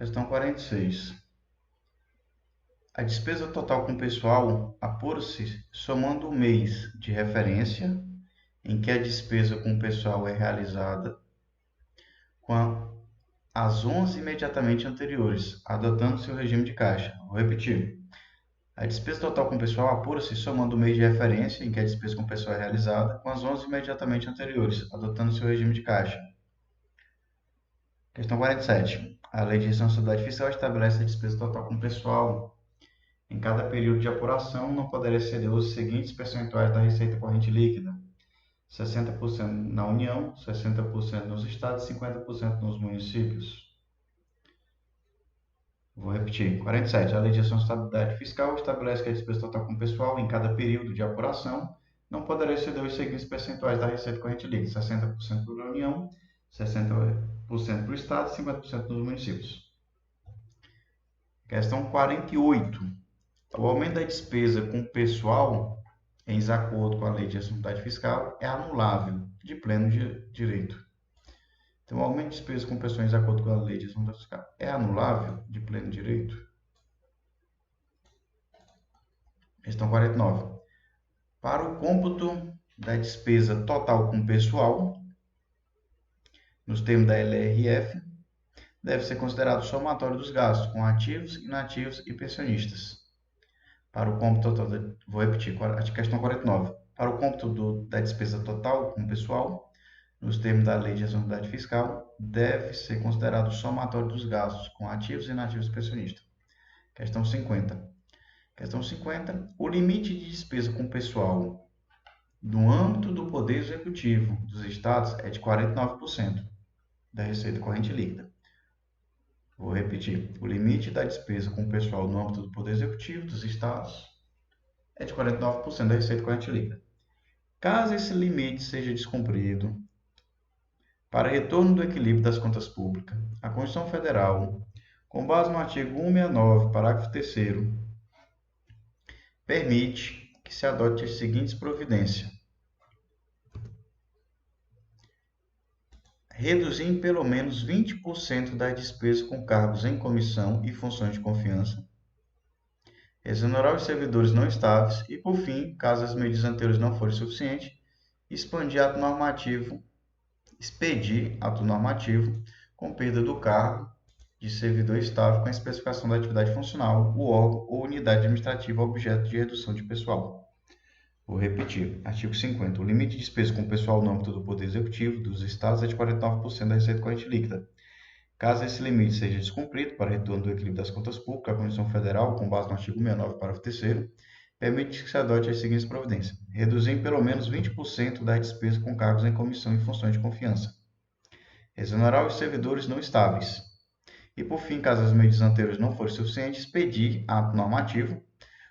Questão 46. A despesa total com pessoal apura-se somando o mês de referência em que a despesa com pessoal é realizada com as 11 imediatamente anteriores, adotando-se o regime de caixa. Vou repetir. A despesa total com pessoal apura-se somando o mês de referência em que a despesa com pessoal é realizada com as 11 imediatamente anteriores, adotando-se o regime de caixa. Questão 47. A Lei de Responsabilidade Fiscal estabelece a despesa total com pessoal em cada período de apuração não poderá exceder os seguintes percentuais da receita corrente líquida: 60% na União, 60% nos estados e 50% nos municípios. Vou repetir. 47. A Lei de Responsabilidade Fiscal estabelece que a despesa total com pessoal em cada período de apuração não poderá exceder os seguintes percentuais da receita corrente líquida: 60% para a União, 60% para o estado e 50% nos municípios. Questão 48. O aumento da despesa com pessoal, em desacordo com a Lei de Responsabilidade Fiscal, é anulável de pleno direito. Então, o aumento de despesa com pessoal em desacordo com a Lei de Responsabilidade Fiscal é anulável de pleno direito? Questão 49. Para o cômputo da despesa total com pessoal, nos termos da LRF, deve ser considerado o somatório dos gastos com ativos, inativos e pensionistas. Para o cômputo total, vou repetir, questão 49. Para o cômputo da despesa total com pessoal, nos termos da Lei de Responsabilidade Fiscal, deve ser considerado o somatório dos gastos com ativos, inativos e pensionistas. Questão 50. Questão 50. O limite de despesa com pessoal no âmbito do Poder Executivo dos Estados é de 49% da receita corrente líquida. Vou repetir. O limite da despesa com pessoal no âmbito do Poder Executivo dos Estados é de 49% da receita corrente líquida. Caso esse limite seja descumprido, para retorno do equilíbrio das contas públicas, a Constituição Federal, com base no artigo 169, parágrafo 3º, permite que se adote as seguintes providências: reduzir em pelo menos 20% das despesas com cargos em comissão e funções de confiança, exonerar os servidores não estáveis e, por fim, caso as medidas anteriores não forem suficientes, expedir ato normativo com perda do cargo de servidor estável com a especificação da atividade funcional, o órgão ou unidade administrativa objeto de redução de pessoal. Vou repetir. Artigo 50. O limite de despesa com pessoal no âmbito do Poder Executivo dos Estados é de 49% da receita corrente líquida. Caso esse limite seja descumprido, para retorno do equilíbrio das contas públicas, a Constituição Federal, com base no artigo 69, parágrafo 3º, permite que se adote as seguintes providências: reduzir em pelo menos 20% das despesas com cargos em comissão e funções de confiança, exonerar os servidores não estáveis e, por fim, caso as medidas anteriores não forem suficientes, expedir ato normativo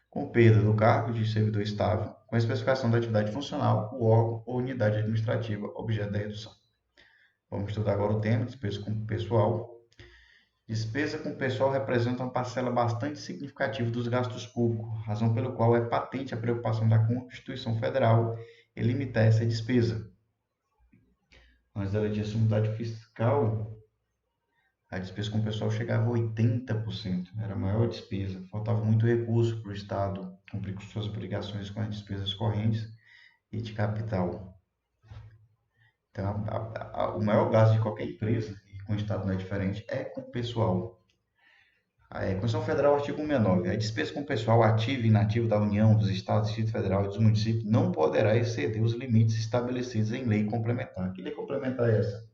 com perda do cargo de servidor estável com a especificação da atividade funcional, o órgão ou unidade administrativa objeto da redução. Vamos estudar agora o tema, despesa com pessoal. Despesa com pessoal representa uma parcela bastante significativa dos gastos públicos, razão pelo qual é patente a preocupação da Constituição Federal em limitar essa despesa. Antes da Lei de Responsabilidade Fiscal, a despesa com pessoal chegava a 80%, era a maior despesa, faltava muito recurso para o Estado cumprir com suas obrigações com as despesas correntes e de capital. Então, o maior gasto de qualquer empresa, e com o Estado não é diferente, é com o pessoal. A Constituição Federal, artigo 169. A despesa com pessoal ativo e inativo da União, dos Estados, do Distrito Federal e dos municípios não poderá exceder os limites estabelecidos em lei complementar. Que lei complementar é essa?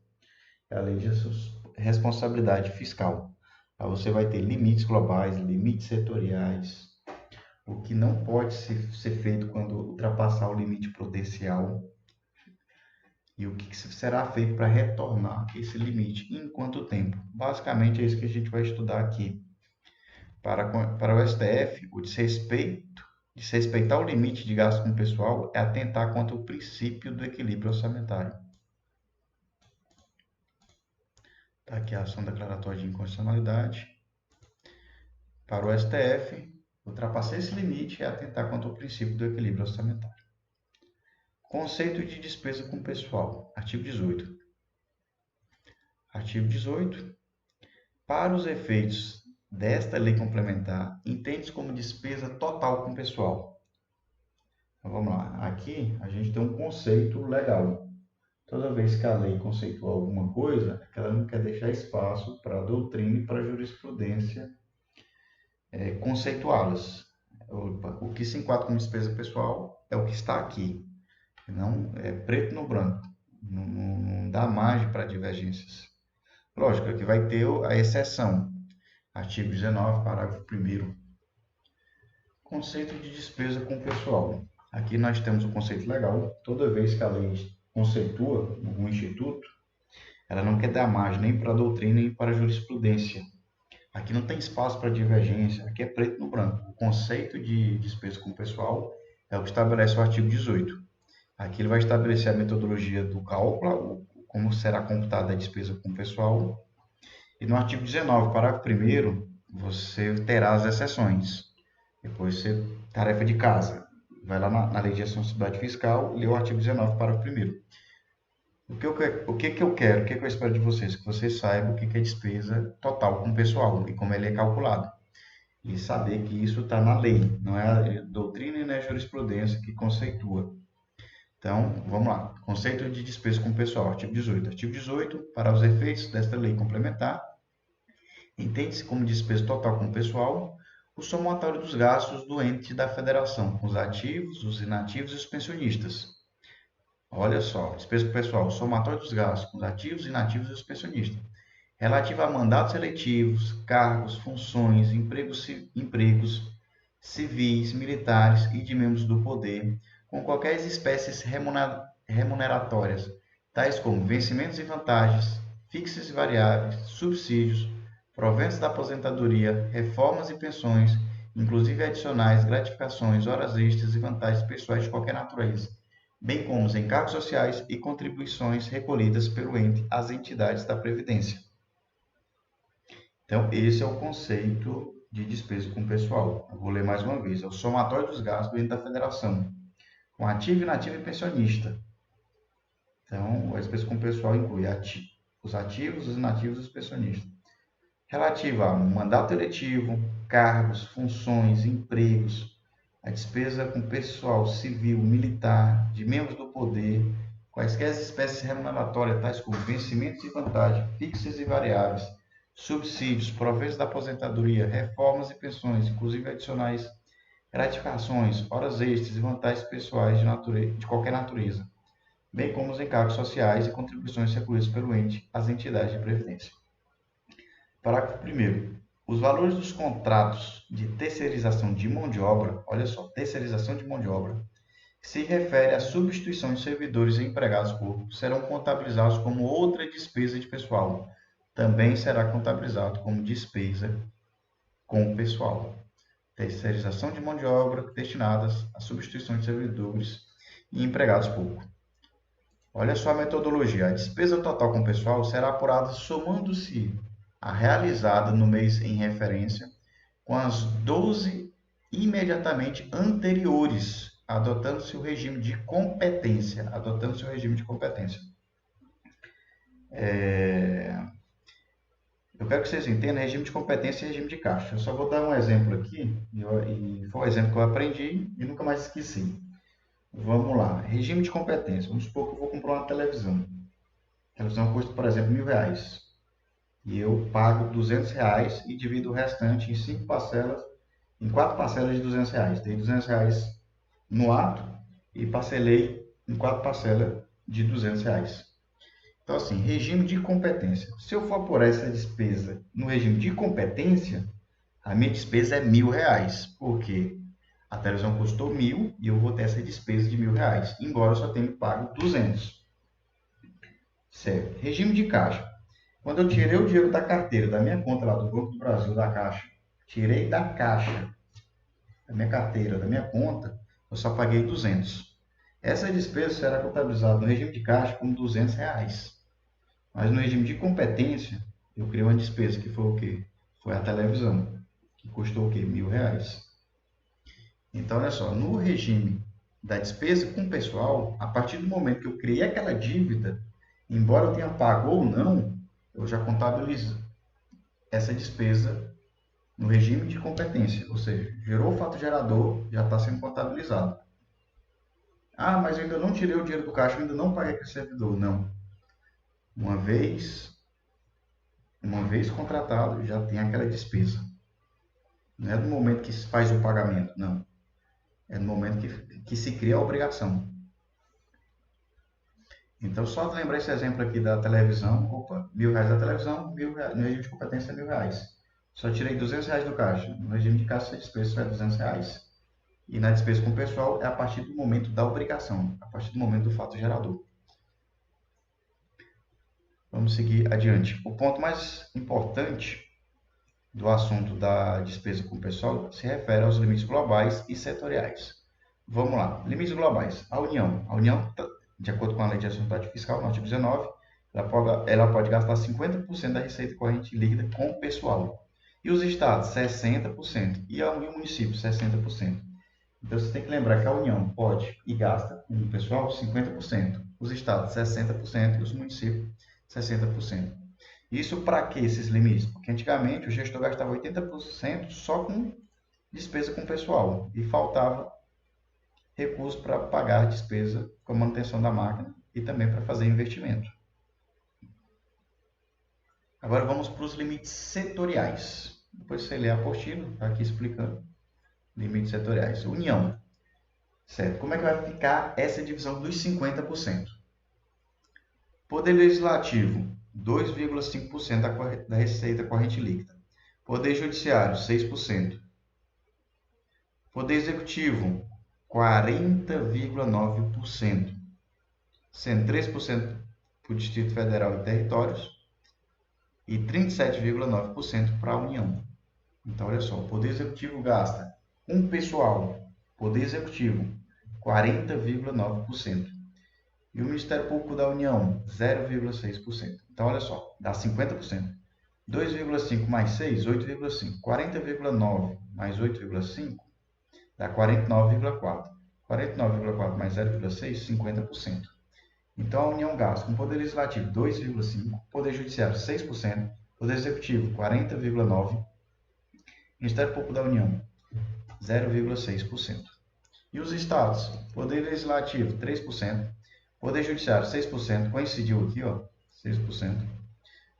É a Lei de Responsabilidade Fiscal. Aí você vai ter limites globais, limites setoriais, o que não pode ser feito quando ultrapassar o limite prudencial e o que será feito para retornar esse limite e em quanto tempo. Basicamente é isso que a gente vai estudar aqui. Para o STF, o desrespeitar o limite de gasto com o pessoal é atentar contra o princípio do equilíbrio orçamentário. Está aqui a ação declaratória de inconstitucionalidade. Para o STF, ultrapassar esse limite é atentar contra o princípio do equilíbrio orçamentário. Conceito de despesa com pessoal. Artigo 18. Artigo 18. Para os efeitos desta lei complementar, entende-se como despesa total com pessoal. Então, vamos lá. Aqui a gente tem um conceito legal. Toda vez que a lei conceitua alguma coisa, ela não quer deixar espaço para a doutrina e para a jurisprudência conceituá-las. O que se enquadra como despesa pessoal é o que está aqui. Não é preto no branco. Não dá margem para divergências. Lógico que vai ter a exceção. Artigo 19, parágrafo 1º. Conceito de despesa com pessoal. Aqui nós temos o conceito legal. Toda vez que a lei conceitua um instituto, ela não quer dar margem nem para a doutrina nem para a jurisprudência. Aqui não tem espaço para divergência, aqui é preto no branco. O conceito de despesa com pessoal é o que estabelece o artigo 18. Aqui ele vai estabelecer a metodologia do cálculo, como será computada a despesa com pessoal. E no artigo 19, parágrafo 1º, você terá as exceções. Depois você, tarefa de casa, vai lá na lei de responsabilidade fiscal, lê o artigo 19, parágrafo 1º. O que eu quero, o que eu espero de vocês? Que vocês saibam o que é despesa total com o pessoal e como ele é calculado. E saber que isso está na lei, não é a doutrina e não é a jurisprudência que conceitua. Então, vamos lá. Conceito de despesa com o pessoal, artigo 18. Artigo 18, para os efeitos desta lei complementar, entende-se como despesa total com o pessoal o somatório dos gastos do ente da federação, com os ativos, os inativos e os pensionistas. Olha só, despesa pessoal, somatório dos gastos com os ativos, inativos e os pensionistas. Relativa a mandatos eletivos, cargos, funções, empregos civis, militares e de membros do poder, com qualquer espécies remuneratórias, tais como vencimentos e vantagens, fixos e variáveis, subsídios, proventos da aposentadoria, reformas e pensões, inclusive adicionais, gratificações, horas extras e vantagens pessoais de qualquer natureza, bem como os encargos sociais e contribuições recolhidas pelo ente às entidades da Previdência. Então, esse é o conceito de despesa com pessoal. Eu vou ler mais uma vez. É o somatório dos gastos do ente da federação, com ativo, inativo e pensionista. Então, a despesa com pessoal inclui os ativos, os inativos e os pensionistas. Relativa a mandato eletivo, cargos, funções, empregos, a despesa com pessoal civil, militar, de membros do poder, quaisquer espécies remuneratórias, tais como vencimentos e vantagens, fixas e variáveis, subsídios, proventos da aposentadoria, reformas e pensões, inclusive adicionais, gratificações, horas extras e vantagens pessoais de qualquer natureza, bem como os encargos sociais e contribuições recolhidas pelo ente às entidades de previdência. Parágrafo 1º. Os valores dos contratos de terceirização de mão de obra, olha só, terceirização de mão de obra, que se refere à substituição de servidores e empregados públicos, serão contabilizados como outra despesa de pessoal. Também será contabilizado como despesa com o pessoal. Terceirização de mão de obra destinadas à substituição de servidores e empregados públicos. Olha só a metodologia. A despesa total com o pessoal será apurada somando-se a realizada no mês em referência com as 12 imediatamente anteriores, adotando-se o regime de competência. Eu quero que vocês entendam regime de competência e regime de caixa. Eu só vou dar um exemplo aqui, e foi um exemplo que eu aprendi e nunca mais esqueci. Vamos lá, regime de competência. Vamos supor que eu vou comprar uma televisão. A televisão custa, por exemplo, R$1.000. E eu pago R$200 e divido o restante em 4 parcelas de R$200. Dei R$200 no ato e parcelei em 4 parcelas de R$200. Então, assim, regime de competência. Se eu for por essa despesa no regime de competência, a minha despesa é R$1.000. Por quê? A televisão custou R$1.000 e eu vou ter essa despesa de R$1.000, embora eu só tenha pago R$200. Certo. Regime de caixa. Quando eu tirei o dinheiro da carteira, da minha conta lá do Banco do Brasil, da Caixa, tirei da Caixa, da minha carteira, da minha conta, eu só paguei R$200. Essa despesa será contabilizada no regime de caixa como R$200. Mas no regime de competência, eu criei uma despesa que foi o quê? Foi a televisão, que custou o quê? R$1.000. Então, olha só, no regime da despesa com o pessoal, a partir do momento que eu criei aquela dívida, embora eu tenha pago ou não, eu já contabilizo essa despesa no regime de competência, ou seja, gerou o fato gerador, já está sendo contabilizado. Ah, mas eu ainda não tirei o dinheiro do caixa, eu ainda não paguei aquele servidor. Não. Uma vez contratado, já tem aquela despesa. Não é no momento que se faz o pagamento, não. É no momento que se cria a obrigação. Então, só de lembrar esse exemplo aqui da televisão, opa, R$1.000 da televisão, R$1.000, no regime de competência é R$1.000. Só tirei R$200 do caixa. No regime de caixa, essa despesa é R$200. E na despesa com o pessoal é a partir do momento da obrigação, a partir do momento do fato gerador. Vamos seguir adiante. O ponto mais importante do assunto da despesa com o pessoal se refere aos limites globais e setoriais. Vamos lá. Limites globais. A União, de acordo com a Lei de Responsabilidade Fiscal, no artigo 19, ela pode gastar 50% da receita corrente líquida com o pessoal. E os estados, 60%. E o município, 60%. Então, você tem que lembrar que a União pode e gasta com o pessoal 50%. Os estados, 60%. E os municípios, 60%. Isso para que esses limites? Porque antigamente o gestor gastava 80% só com despesa com o pessoal e faltava recurso para pagar a despesa com a manutenção da máquina e também para fazer investimento. Agora vamos para os limites setoriais. Depois você lê a apostila, está aqui explicando. Limites setoriais. União. Certo? Como é que vai ficar essa divisão dos 50%? Poder Legislativo, 2,5% da receita corrente líquida. Poder Judiciário, 6%. Poder Executivo, 40,9%, sendo 3% para o Distrito Federal e territórios e 37,9% para a União. Então, olha só, o Poder Executivo gasta com pessoal, Poder Executivo, 40,9%. E o Ministério Público da União, 0,6%. Então, olha só, dá 50%. 2,5 mais 6, 8,5. 40,9 mais 8,5 dá 49,4. 49,4 mais 0,6, 50%. Então, a União gasta com o Poder Legislativo 2,5%, Poder Judiciário 6%, Poder Executivo 40,9%, Ministério Público da União 0,6%. E os estados? Poder Legislativo 3%, Poder Judiciário 6%, coincidiu aqui, ó, 6%.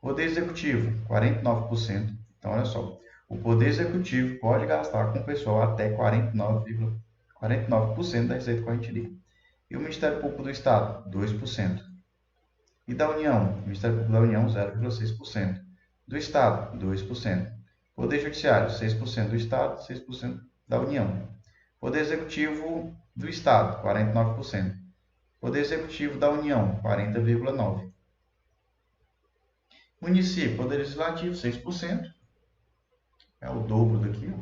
Poder Executivo 49%. Então, olha só, o Poder Executivo pode gastar com o pessoal até 49% da receita corrente líquida. E o Ministério Público do Estado, 2%. E da União, o Ministério Público da União, 0,6%. Do Estado, 2%. Poder Judiciário, 6% do Estado, 6% da União. Poder Executivo do Estado, 49%. Poder Executivo da União, 40,9%. Município, Poder Legislativo, 6%. É o dobro daqui, ó.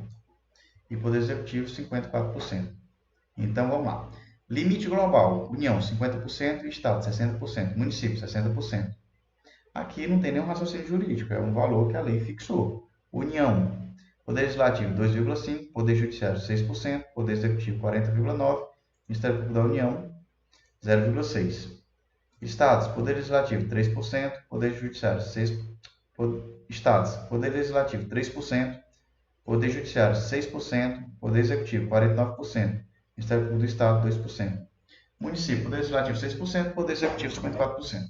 E Poder Executivo, 54%. Então, vamos lá. Limite global, União, 50%, Estado, 60%, município, 60%. Aqui não tem nenhum raciocínio jurídico, é um valor que a lei fixou. União, Poder Legislativo, 2,5%, Poder Judiciário, 6%, Poder Executivo, 40,9%, Ministério Público da União, 0,6%. Estados, Poder Legislativo, 3%, Poder Judiciário, 6%, Estados, Poder Legislativo, 3%, Poder Judiciário, 6%, Poder Executivo, 49%, Ministério Público do Estado, 2%. Município, Poder Legislativo, 6%, Poder Executivo, 54%.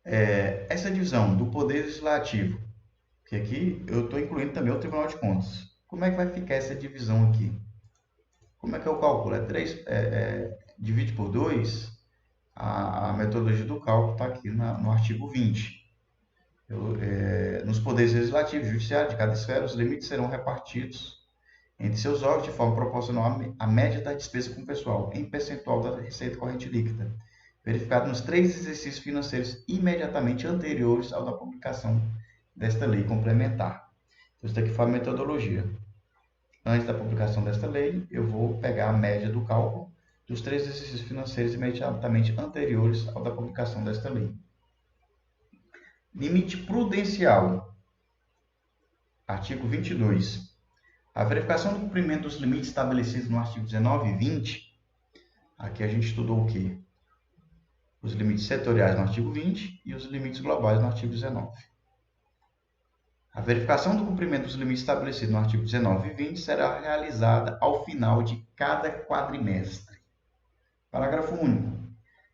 Essa divisão do Poder Legislativo, que aqui eu estou incluindo também o Tribunal de Contas. Como é que vai ficar essa divisão aqui? Como é que eu calculo? Divide por 2, a metodologia do cálculo está aqui no artigo 20. Nos poderes legislativo e judiciário de cada esfera, os limites serão repartidos entre seus órgãos de forma proporcional à média da despesa com o pessoal, em percentual da receita corrente líquida, verificado nos 3 exercícios financeiros imediatamente anteriores ao da publicação desta lei complementar. Então, isso daqui foi a metodologia. Antes da publicação desta lei, eu vou pegar a média do cálculo dos 3 exercícios financeiros imediatamente anteriores ao da publicação desta lei. Limite prudencial. Artigo 22. A verificação do cumprimento dos limites estabelecidos no artigo 19 e 20, aqui a gente estudou o quê? os limites setoriais no artigo 20 e os limites globais no artigo 19. A verificação do cumprimento dos limites estabelecidos no artigo 19 e 20 será realizada ao final de cada quadrimestre. Parágrafo único.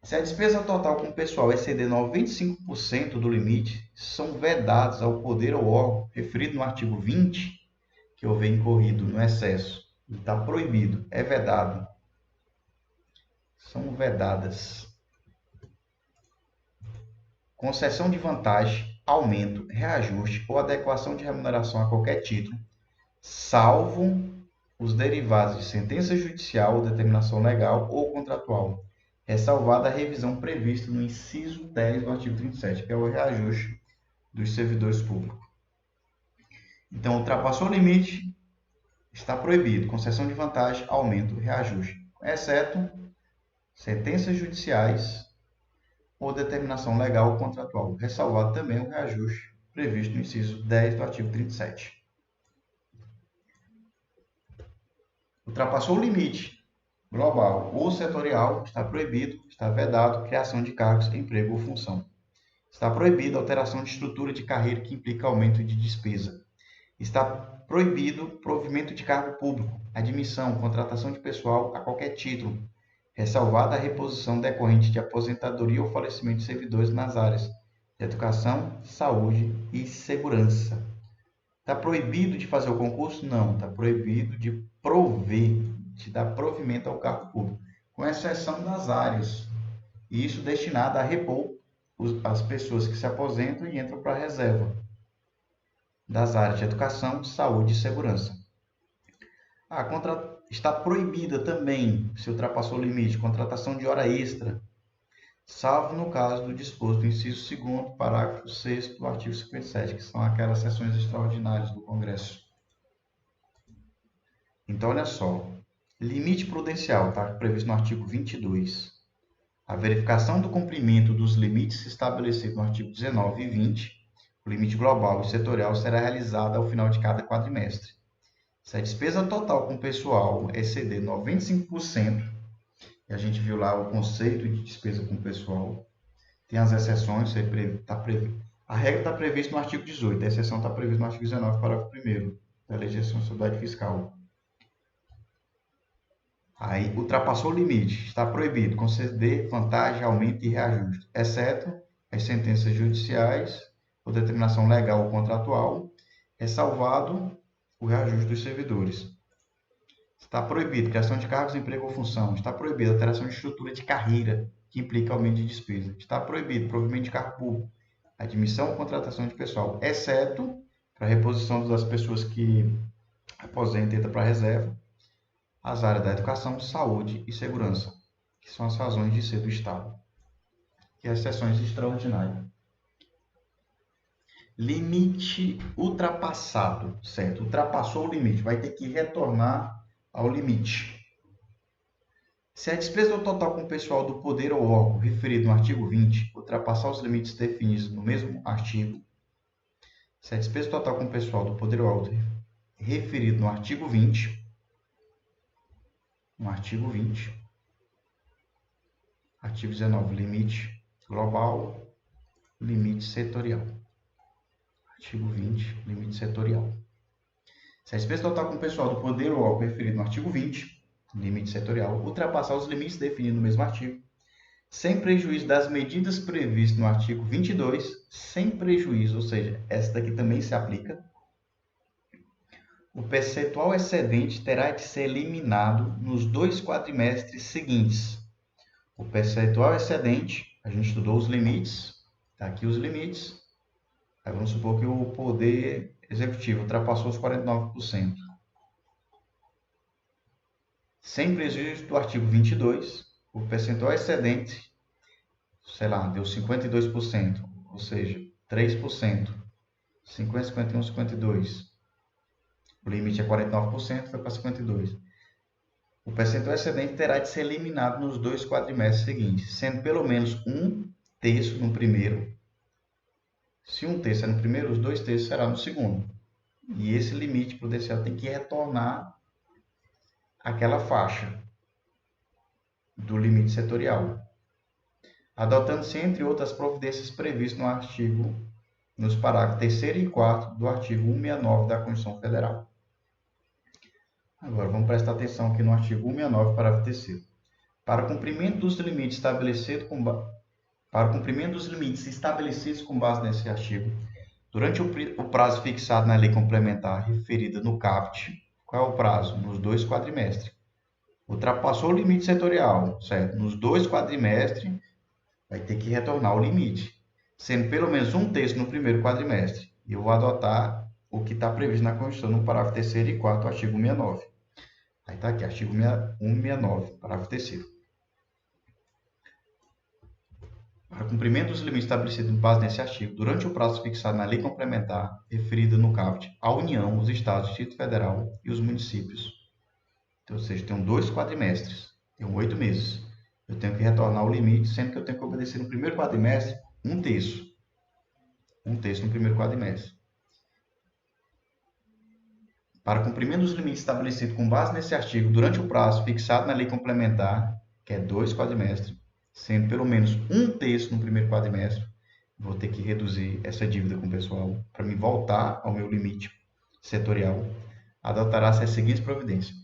Se a despesa total com o pessoal exceder 95% do limite, são vedados ao poder ou órgão referido no artigo 20, que houver incorrido no excesso, e está proibido, é vedado. São vedadas. Concessão de vantagem, aumento, reajuste ou adequação de remuneração a qualquer título, salvo os derivados de sentença judicial, determinação legal ou contratual, ressalvada a revisão prevista no inciso 10 do artigo 37, que é o reajuste dos servidores públicos. Então, ultrapassou o limite, está proibido. Concessão de vantagem, aumento, reajuste, exceto sentenças judiciais ou determinação legal ou contratual, ressalvado também o reajuste previsto no inciso 10 do artigo 37. Ultrapassou o limite global ou setorial, está proibido, está vedado criação de cargos, emprego ou função. Está proibido alteração de estrutura de carreira que implica aumento de despesa. Está proibido provimento de cargo público, admissão, contratação de pessoal a qualquer título, ressalvada a reposição decorrente de aposentadoria ou falecimento de servidores nas áreas de educação, saúde e segurança. Está proibido de fazer o concurso? Não, está proibido de prover, de dar provimento ao cargo público, com exceção das áreas, e isso destinado a repor as pessoas que se aposentam e entram para a reserva das áreas de educação, saúde e segurança. Está proibida também, se ultrapassou o limite, contratação de hora extra, salvo no caso do disposto no inciso 2º, parágrafo 6º do artigo 57, que são aquelas sessões extraordinárias do Congresso. Então, olha só, limite prudencial está previsto no artigo 22. A verificação do cumprimento dos limites estabelecidos no artigo 19 e 20, o limite global e setorial, será realizada ao final de cada quadrimestre. Se a despesa total com o pessoal exceder 95%, e a gente viu lá o conceito de despesa com o pessoal, tem as exceções, a regra está prevista no artigo 18, a exceção está prevista no artigo 19, parágrafo 1º da Lei de Responsabilidade Fiscal. Aí, ultrapassou o limite, está proibido conceder vantagem, aumento e reajuste, exceto as sentenças judiciais ou determinação legal ou contratual, ressalvado o reajuste dos servidores. Está proibido criação de cargos, emprego ou função. Está proibido alteração de estrutura de carreira, que implica aumento de despesa. Está proibido provimento de cargo público, admissão ou contratação de pessoal, exceto para a reposição das pessoas que aposentam e entram para a reserva, as áreas da educação, saúde e segurança, que são as razões de ser do Estado, e as sessões extraordinárias. Limite ultrapassado, certo? Ultrapassou o limite, vai ter que retornar ao limite. Se a despesa total com o pessoal do poder ou órgão referido no artigo 20 ultrapassar os limites definidos no mesmo artigo, se a despesa total com o pessoal do poder ou órgão referido no artigo 20, artigo 19, limite global, limite setorial. Artigo 20, limite setorial. Se a despesa total com o pessoal do poder ou órgão referido no artigo 20, limite setorial, ultrapassar os limites definidos no mesmo artigo, sem prejuízo das medidas previstas no artigo 22, sem prejuízo, ou seja, essa daqui também se aplica, o percentual excedente terá de ser eliminado nos 2 quadrimestres seguintes. O percentual excedente, a gente estudou os limites, está aqui os limites. Aí vamos supor que o poder executivo ultrapassou os 49%. Sem prejuízo do artigo 22, o percentual excedente, sei lá, deu 52%, ou seja, 3%, 50, 51, 52%. O limite é 49%, foi para 52%. O percentual excedente terá de ser eliminado nos 2 quadrimestres seguintes, sendo pelo menos 1/3 no primeiro. Se 1/3 é no primeiro, os 2/3 será no segundo. E esse limite prudencial tem que retornar àquela faixa do limite setorial. adotando-se, entre outras providências previstas nos parágrafos 3º e 4º do artigo 169 da Constituição Federal. Agora, vamos prestar atenção aqui no artigo 169, parágrafo 3º. Para o cumprimento dos limites estabelecidos com base nesse artigo, durante o prazo fixado na lei complementar referida no caput, qual é o prazo? Nos 2 quadrimestres. Ultrapassou o limite setorial, certo? Nos 2 quadrimestres, vai ter que retornar o limite, sendo pelo menos 1/3 no primeiro quadrimestre. E eu vou adotar o que está previsto na Constituição no parágrafo 3º e 4º do artigo 169. Aí está aqui, artigo 169, parágrafo 3º. Para cumprimento dos limites estabelecidos com base nesse artigo, durante o prazo fixado na lei complementar referida no caput, a União, os Estados, o Distrito Federal e os municípios. Então, ou seja, tenho 2 quadrimestres, tenho 8 meses. Eu tenho que retornar o limite, sendo que eu tenho que obedecer no primeiro quadrimestre 1/3. 1/3 no primeiro quadrimestre. Para cumprimento dos limites estabelecidos com base nesse artigo, durante o prazo fixado na lei complementar, que é 2 quadrimestres, sendo pelo menos 1/3 no primeiro quadrimestre, vou ter que reduzir essa dívida com o pessoal para me voltar ao meu limite setorial. Adotará-se as seguintes providências: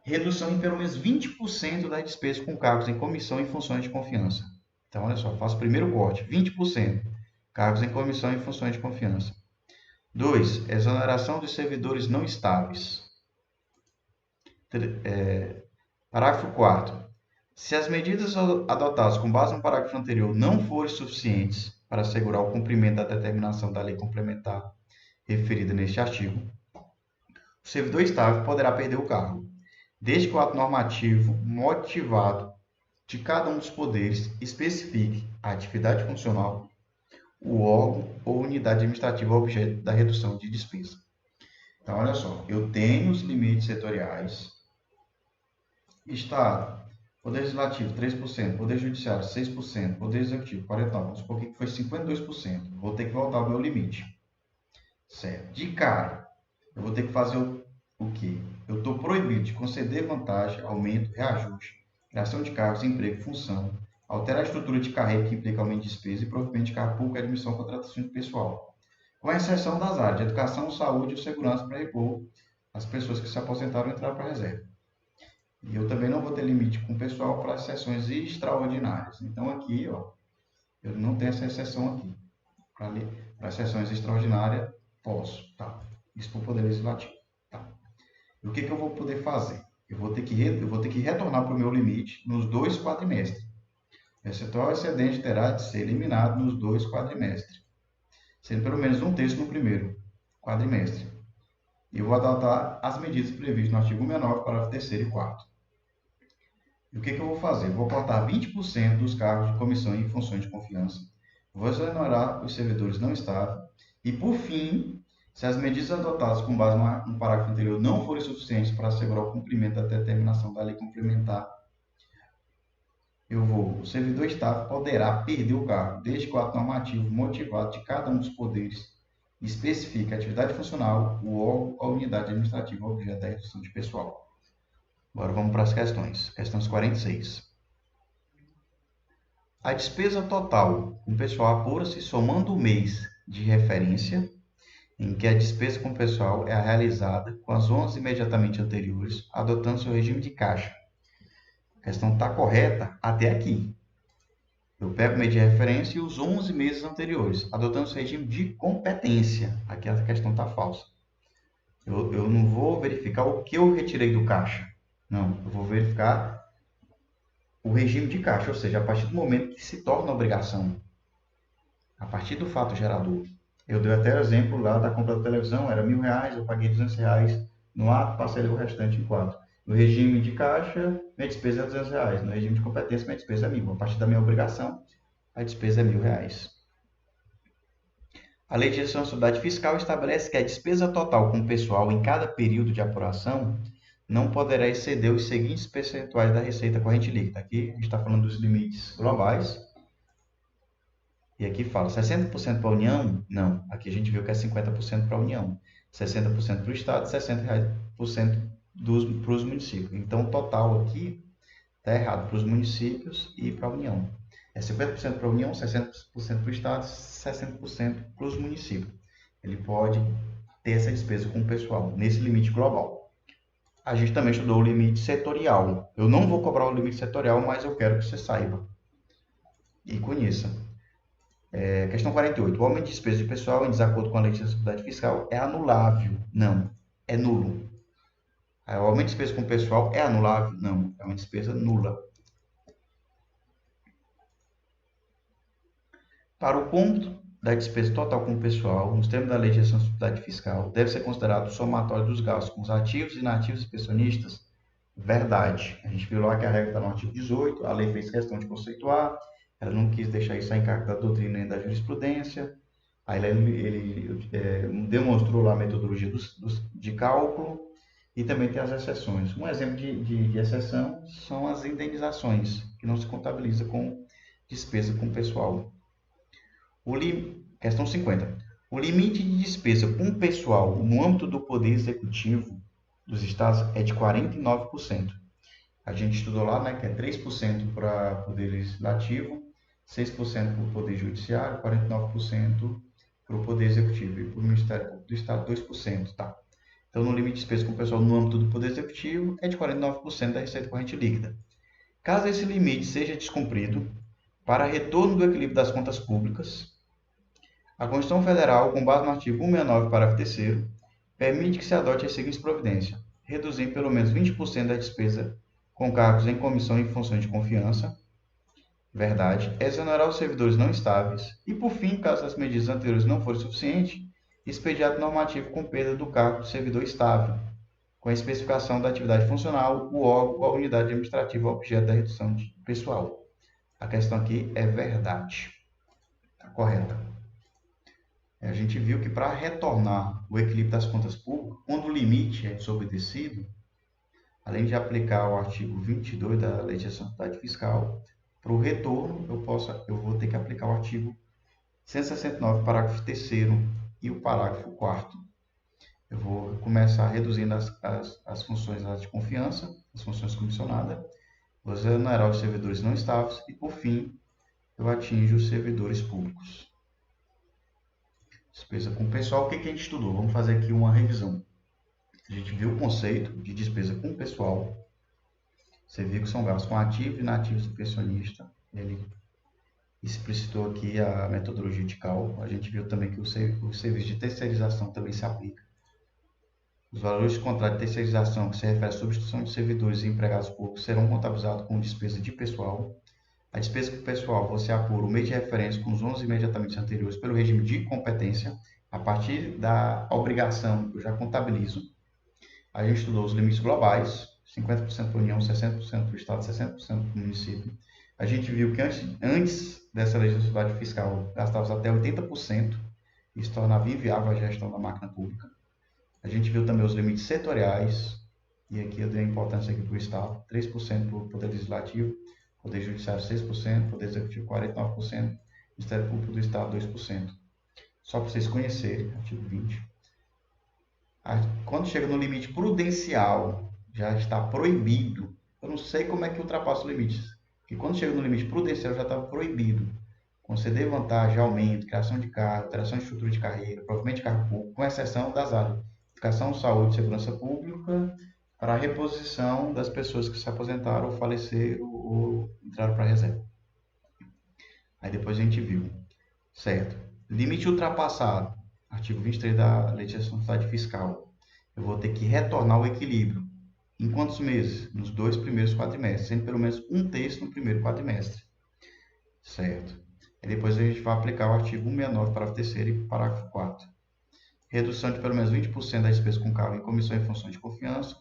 redução em pelo menos 20% das despesas com cargos em comissão e funções de confiança. Então, olha só, faço o primeiro corte, 20%, cargos em comissão e funções de confiança. 2. Exoneração dos servidores não estáveis. Parágrafo 4º. Se as medidas adotadas com base no parágrafo anterior não forem suficientes para assegurar o cumprimento da determinação da lei complementar referida neste artigo, o servidor estável poderá perder o cargo, desde que o ato normativo motivado de cada um dos poderes especifique a atividade funcional, o órgão ou unidade administrativa objeto da redução de despesa. Então, olha só, eu tenho os limites setoriais, Estado, Poder Legislativo, 3%, Poder Judiciário, 6%, Poder Executivo, 49%, vamos supor que foi 52%. Vou ter que voltar ao meu limite. Certo. De cara, eu vou ter que fazer o quê? Eu estou proibido de conceder vantagem, aumento, reajuste, criação de cargos, emprego, função, alterar a estrutura de carreira que implica aumento de despesa e provimento de cargo público, admissão e contratação de pessoal. Com exceção das áreas de educação, saúde e segurança para repor as pessoas que se aposentaram e entraram para a reserva. E eu também não vou ter limite com o pessoal para as sessões extraordinárias. Então, aqui, ó, eu não tenho essa exceção aqui. Para as sessões extraordinárias, posso. Tá? Isso para o Poder Legislativo. Tá? E o que eu vou poder fazer? Eu vou ter que retornar para o meu limite nos 2 quadrimestres. O percentual excedente terá de ser eliminado nos 2 quadrimestres, sendo pelo menos 1/3 no primeiro quadrimestre. E eu vou adotar as medidas previstas no artigo 169, parágrafo 3º e 4º. E o que eu vou fazer? Vou cortar 20% dos cargos de comissão e funções de confiança. Vou exonerar os servidores não estáveis. E, por fim, se as medidas adotadas com base no parágrafo anterior não forem suficientes para assegurar o cumprimento da determinação da lei complementar, o servidor estável poderá perder o cargo, desde que o ato normativo motivado de cada um dos poderes especifique a atividade funcional, o órgão ou a unidade administrativa objeto da redução de pessoal. Agora vamos para as questões. Questões 46. A despesa total com pessoal apura-se somando o mês de referência em que a despesa com pessoal é realizada com as 11 imediatamente anteriores, adotando seu regime de caixa. A questão está correta até aqui. Eu pego o mês de referência e os 11 meses anteriores, adotando seu regime de competência. Aqui a questão está falsa. Eu não vou verificar o que eu retirei do caixa. Não, eu vou verificar o regime de caixa, ou seja, a partir do momento que se torna obrigação, a partir do fato gerador. Eu dei até o exemplo lá da compra da televisão, era R$1.000, eu paguei R$200 no ato, parcelei o restante em 4. No regime de caixa, minha despesa é R$200. No regime de competência, minha despesa é R$1.000. A partir da minha obrigação, a despesa é R$1.000. A Lei de Responsabilidade Fiscal estabelece que a despesa total com o pessoal em cada período de apuração não poderá exceder os seguintes percentuais da receita corrente líquida. Aqui a gente está falando dos limites globais. E aqui fala 60% para a União? Não. Aqui a gente viu que é 50% para a União, 60% para o Estado e 60% para os municípios. Então, o total aqui está errado para os municípios e para a União. É 50% para a União, 60% para o Estado, 60% para os municípios. Ele pode ter essa despesa com o pessoal, nesse limite global. A gente também estudou o limite setorial. Eu não vou cobrar o limite setorial, mas eu quero que você saiba e conheça. Questão 48. O aumento de despesa de pessoal, em desacordo com a lei de responsabilidade fiscal, é anulável? Não, é nulo. O aumento de despesa com o pessoal é anulável? Não, é uma despesa nula. Para o cômputo da despesa total com o pessoal, nos termos da lei de responsabilidade fiscal, deve ser considerado o somatório dos gastos com os ativos, inativos e pensionistas? Verdade. A gente viu lá que a regra está no artigo 18, a lei fez questão de conceituar, ela não quis deixar isso a encargo da doutrina nem da jurisprudência. Aí ele demonstrou lá a metodologia de cálculo e também tem as exceções. Um exemplo de exceção são as indenizações, que não se contabiliza com despesa com o pessoal. Questão 50. O limite de despesa com o pessoal no âmbito do Poder Executivo dos Estados é de 49%. A gente estudou lá, né, que é 3% para o Poder Legislativo, 6% para o Poder Judiciário, 49% para o Poder Executivo. E para o Ministério Público do Estado, 2%. Tá? Então, no limite de despesa com o pessoal no âmbito do Poder Executivo é de 49% da receita corrente líquida. Caso esse limite seja descumprido, para retorno do equilíbrio das contas públicas, a Constituição Federal, com base no artigo 169, parágrafo 3º, permite que se adote as seguintes providências: reduzir em pelo menos 20% da despesa com cargos em comissão e funções de confiança, verdade, exonerar os servidores não estáveis e, por fim, caso as medidas anteriores não forem suficientes, expedir ato normativo com perda do cargo do servidor estável, com a especificação da atividade funcional, o órgão ou a unidade administrativa objeto da redução de pessoal. A questão aqui é verdade. Está correta. A gente viu que para retornar o equilíbrio das contas públicas, quando o limite é desobedecido, além de aplicar o artigo 22 da Lei de Responsabilidade Fiscal, para o retorno eu vou ter que aplicar o artigo 169, parágrafo 3º e o parágrafo 4º. Eu vou começar reduzindo as funções de confiança, as funções comissionadas, vou exonerar os servidores não estáveis e, por fim, eu atinjo os servidores públicos. Despesa com o pessoal, o que a gente estudou? Vamos fazer aqui uma revisão. A gente viu o conceito de despesa com o pessoal. Você viu que são gastos com ativos, inativos do pensionista. Ele explicitou aqui a metodologia de cálculo. A gente viu também que o serviço de terceirização também se aplica. Os valores de contrato de terceirização, que se refere à substituição de servidores e empregados públicos, serão contabilizados como despesa de pessoal. A despesa com o pessoal, você apura o mês de referência com os 11 imediatamente anteriores pelo regime de competência. A partir da obrigação, eu já contabilizo. A gente estudou os limites globais, 50% para a União, 60% para o Estado, 60% para o município. A gente viu que antes dessa legislação fiscal, gastava até 80%, isso tornava inviável a gestão da máquina pública. A gente viu também os limites setoriais, e aqui eu dei a importância aqui para o Estado, 3% para o Poder Legislativo, Poder Judiciário 6%, Poder Executivo 49%, Ministério Público do Estado 2%. Só para vocês conhecerem, artigo 20. Quando chega no limite prudencial, já está proibido. Eu não sei como é que ultrapassa os limites. Porque quando chega no limite prudencial, já está proibido conceder vantagem, aumento, criação de cargo, alteração de estrutura de carreira, provimento de cargo público, com exceção das áreas de educação, saúde e segurança pública, para a reposição das pessoas que se aposentaram ou faleceram ou entraram para a reserva. Aí depois a gente viu. Certo. Limite ultrapassado. Artigo 23 da Lei de Responsabilidade Fiscal. Eu vou ter que retornar o equilíbrio. Em quantos meses? Nos 2 primeiros quadrimestres, sendo pelo menos 1/3 no primeiro quadrimestre. Certo. E depois a gente vai aplicar o artigo 169, parágrafo 3º e parágrafo 4º. Redução de pelo menos 20% da despesa com cargo em comissão e função de confiança,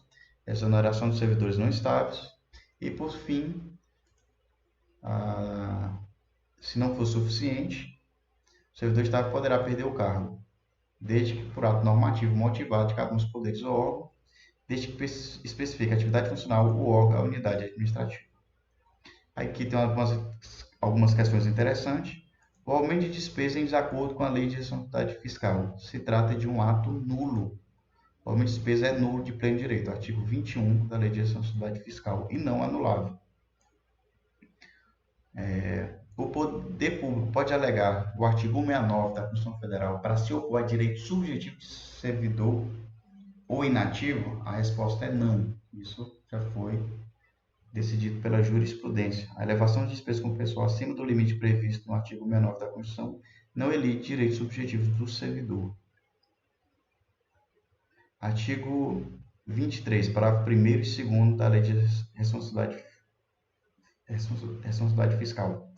exoneração de servidores não estáveis e, por fim, se não for suficiente, o servidor estável poderá perder o cargo, desde que por ato normativo motivado de cada um dos poderes ou órgão, desde que especifique a atividade funcional, o órgão, a unidade administrativa. Aqui tem algumas questões interessantes. O aumento de despesa em desacordo com a lei de responsabilidade fiscal. Se trata de um ato nulo. O aumento de despesa é nulo de pleno direito. Artigo 21 da lei de responsabilidade fiscal e não anulável. O poder público pode alegar o artigo 169 da Constituição Federal para se opor a direito subjetivo de servidor ou inativo? A resposta é não. Isso já foi decidido pela jurisprudência. A elevação de despesas com pessoal acima do limite previsto no artigo 69 da Constituição não elide direitos subjetivos do servidor. Artigo 23, parágrafo 1º e 2º da Lei de Responsabilidade Fiscal.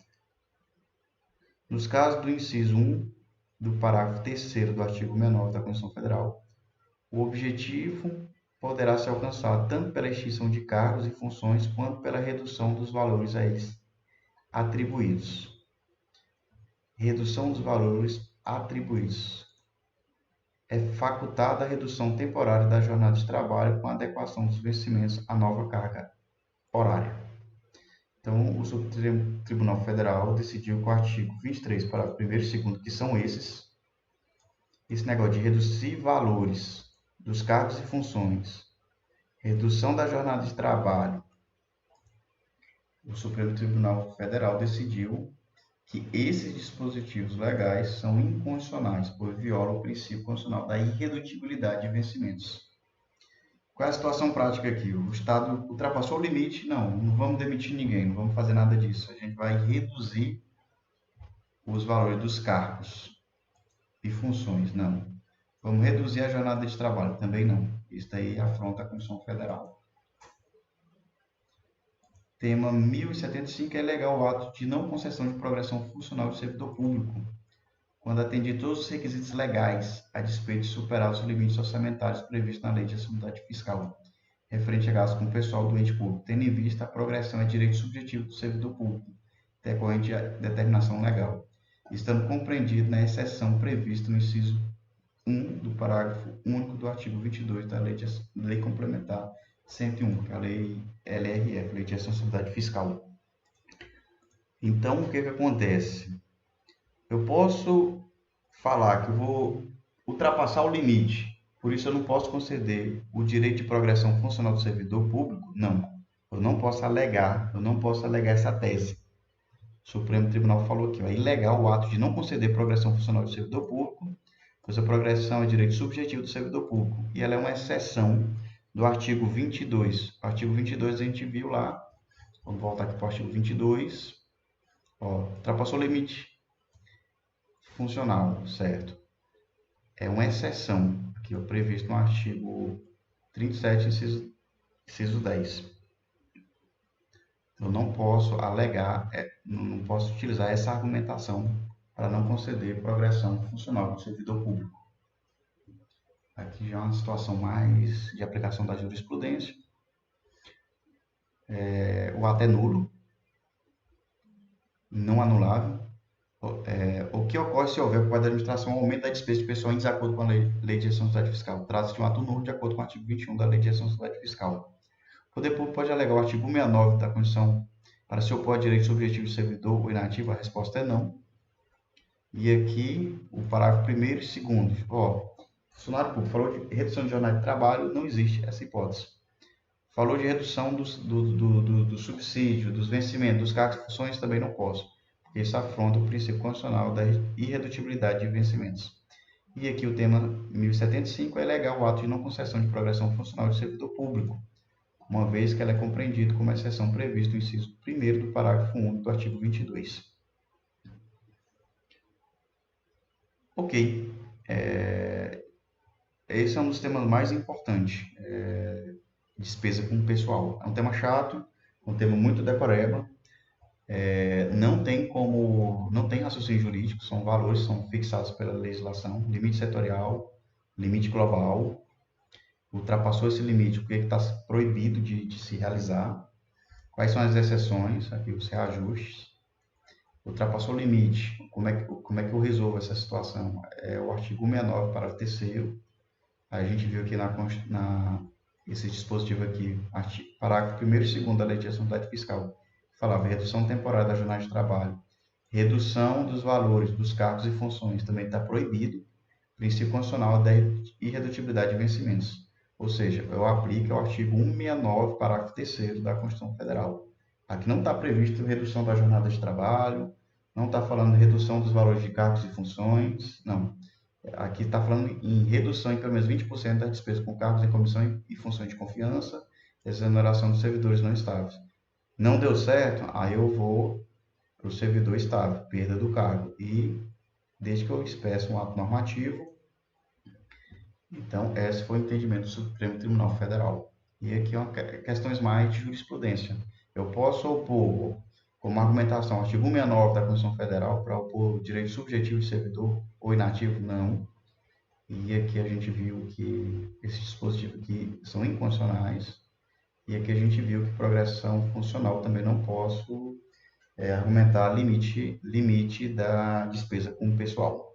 Nos casos do inciso 1 do parágrafo 3º do artigo 69 da Constituição Federal, o objetivo poderá ser alcançado tanto pela extinção de cargos e funções quanto pela redução dos valores a eles atribuídos. Redução dos valores atribuídos. É facultada a redução temporária da jornada de trabalho com a adequação dos vencimentos à nova carga horária. Então, o Supremo Tribunal Federal decidiu que o artigo 23, parágrafo 1º e 2º, que são esse negócio de reduzir valores dos cargos e funções, redução da jornada de trabalho, o Supremo Tribunal Federal decidiu que esses dispositivos legais são inconstitucionais, pois violam o princípio constitucional da irredutibilidade de vencimentos. Qual é a situação prática aqui? O Estado ultrapassou o limite? Não vamos demitir ninguém, não vamos fazer nada disso. A gente vai reduzir os valores dos cargos e funções? Não. Vamos reduzir a jornada de trabalho? Também não. Isso daí afronta a Constituição Federal. Tema 1075 é legal o ato de não concessão de progressão funcional do servidor público, quando atendido todos os requisitos legais, a despeito de superar os limites orçamentários previstos na Lei de Responsabilidade Fiscal, referente a gastos com o pessoal do ente público, tendo em vista a progressão é direito subjetivo do servidor público, decorrente de determinação legal, estando compreendido na exceção prevista no inciso 1 do parágrafo único do artigo 22 da Lei Complementar 101, que é a Lei LRF, Lei de Responsabilidade Fiscal. Então, o que acontece? Eu posso falar que eu vou ultrapassar o limite, por isso eu não posso conceder o direito de progressão funcional do servidor público? Não. Eu não posso alegar essa tese. O Supremo Tribunal falou aqui, é ilegal o ato de não conceder progressão funcional do servidor público, pois a progressão é direito subjetivo do servidor público, e ela é uma exceção do artigo 22. O artigo 22 a gente viu lá, vamos voltar aqui para o artigo 22, ultrapassou o limite funcional, certo? É uma exceção, aqui previsto no artigo 37, inciso 10. Eu não posso alegar, não posso utilizar essa argumentação para não conceder progressão funcional do servidor público. Aqui já é uma situação mais de aplicação da jurisprudência. O ato é nulo, não anulável. O que ocorre se houver por parte da administração um aumento da despesa de pessoal em desacordo com a Lei de Responsabilidade Fiscal? Trata-se de um ato nulo de acordo com o artigo 21 da Lei de Responsabilidade Fiscal. O poder público pode alegar o artigo 169 da Constituição para se opor a direito subjetivo do servidor ou inativo? A resposta é não. E aqui, o parágrafo 1º e 2º. Funcionário público falou de redução de jornada de trabalho, não existe essa hipótese. Falou de redução do subsídio, dos vencimentos, dos cargos e funções, também não posso. Porque isso afronta o princípio constitucional da irredutibilidade de vencimentos. E aqui o tema 1075 é legal o ato de não concessão de progressão funcional do servidor público, uma vez que ela é compreendida como exceção prevista no inciso 1º do parágrafo único do artigo 22. Ok. Esse é um dos temas mais importantes, despesa com o pessoal. É um tema chato, um tema muito decoreba, não tem raciocínio jurídico, são valores, são fixados pela legislação, limite setorial, limite global, ultrapassou esse limite, o que está proibido de se realizar, quais são as exceções, aqui os reajustes, ultrapassou o limite, como é que eu resolvo essa situação? É o artigo 169, parágrafo 3º, a gente viu aqui esse dispositivo aqui, parágrafo 1º e 2º da Lei de Responsabilidade Fiscal, que falava redução temporária da jornada de trabalho, redução dos valores dos cargos e funções, também está proibido, princípio constitucional da irredutibilidade de vencimentos. Ou seja, eu aplico ao artigo 169, parágrafo 3º da Constituição Federal. Aqui não está previsto redução da jornada de trabalho, Não está falando de redução dos valores de cargos e funções, não. Aqui está falando em redução em pelo menos 20% das despesas com cargos em comissão e funções de confiança, exoneração dos servidores não estáveis. Não deu certo, aí eu vou para o servidor estável, perda do cargo. E desde que eu expresso um ato normativo, então esse foi o entendimento do Supremo Tribunal Federal. E aqui questões mais de jurisprudência. Eu posso opor, como argumentação, artigo 169 da Constituição Federal para opor direito subjetivo de servidor ou inativo? Não. E aqui a gente viu que esses dispositivos aqui são inconstitucionais. E aqui a gente viu que progressão funcional também não posso argumentar limite da despesa com o pessoal.